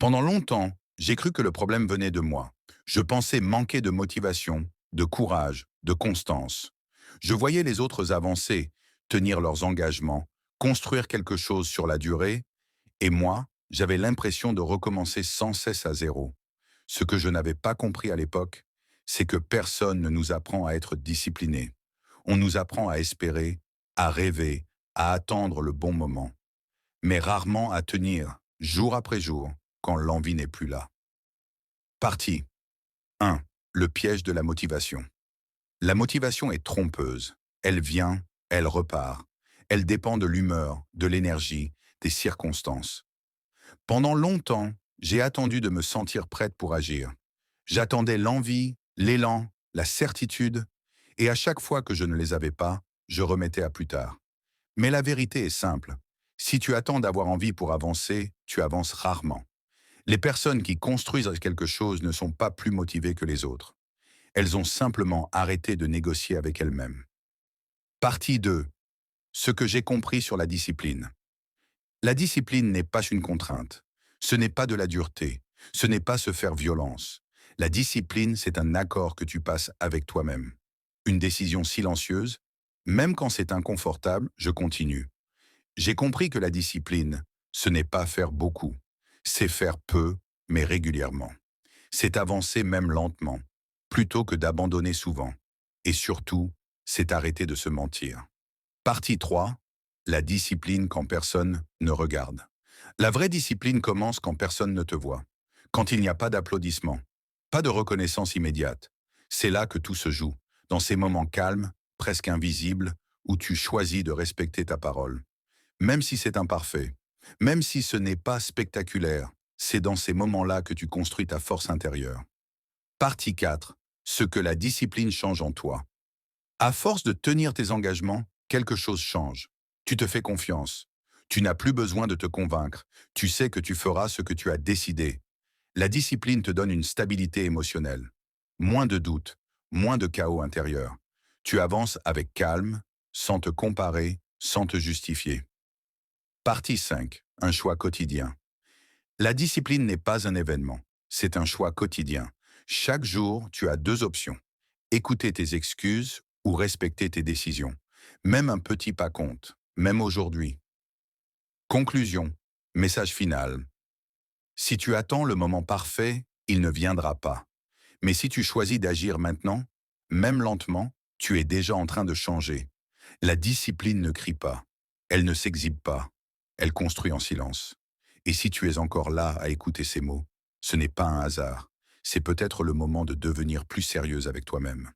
Pendant longtemps, j'ai cru que le problème venait de moi. Je pensais manquer de motivation, de courage, de constance. Je voyais les autres avancer, tenir leurs engagements, construire quelque chose sur la durée, et moi, j'avais l'impression de recommencer sans cesse à zéro. Ce que je n'avais pas compris à l'époque, c'est que personne ne nous apprend à être discipliné. On nous apprend à espérer, à rêver, à attendre le bon moment, mais rarement à tenir, jour après jour, quand l'envie n'est plus là. Partie 1. Le piège de la motivation. La motivation est trompeuse. Elle vient, elle repart. Elle dépend de l'humeur, de l'énergie, des circonstances. Pendant longtemps, j'ai attendu de me sentir prête pour agir. J'attendais l'envie, l'élan, la certitude, et à chaque fois que je ne les avais pas, je remettais à plus tard. Mais la vérité est simple. Si tu attends d'avoir envie pour avancer, tu avances rarement. Les personnes qui construisent quelque chose ne sont pas plus motivées que les autres. Elles ont simplement arrêté de négocier avec elles-mêmes. Partie 2. Ce que j'ai compris sur la discipline. La discipline n'est pas une contrainte. Ce n'est pas de la dureté. Ce n'est pas se faire violence. La discipline, c'est un accord que tu passes avec toi-même. Une décision silencieuse. Même quand c'est inconfortable, je continue. J'ai compris que la discipline, ce n'est pas faire beaucoup. C'est faire peu, mais régulièrement. C'est avancer même lentement, plutôt que d'abandonner souvent. Et surtout, c'est arrêter de se mentir. Partie 3. La discipline quand personne ne regarde. La vraie discipline commence quand personne ne te voit. Quand il n'y a pas d'applaudissements, pas de reconnaissance immédiate. C'est là que tout se joue, dans ces moments calmes, presque invisibles, où tu choisis de respecter ta parole. Même si c'est imparfait, même si ce n'est pas spectaculaire, c'est dans ces moments-là que tu construis ta force intérieure. Partie 4. Ce que la discipline change en toi. À force de tenir tes engagements, quelque chose change. Tu te fais confiance. Tu n'as plus besoin de te convaincre. Tu sais que tu feras ce que tu as décidé. La discipline te donne une stabilité émotionnelle. Moins de doutes, moins de chaos intérieur. Tu avances avec calme, sans te comparer, sans te justifier. Partie 5. Un choix quotidien. La discipline n'est pas un événement, c'est un choix quotidien. Chaque jour, tu as deux options. Écouter tes excuses ou respecter tes décisions. Même un petit pas compte, même aujourd'hui. Conclusion. Message final. Si tu attends le moment parfait, il ne viendra pas. Mais si tu choisis d'agir maintenant, même lentement, tu es déjà en train de changer. La discipline ne crie pas. Elle ne s'exhibe pas. Elle construit en silence. Et si tu es encore là à écouter ces mots, ce n'est pas un hasard. C'est peut-être le moment de devenir plus sérieuse avec toi-même.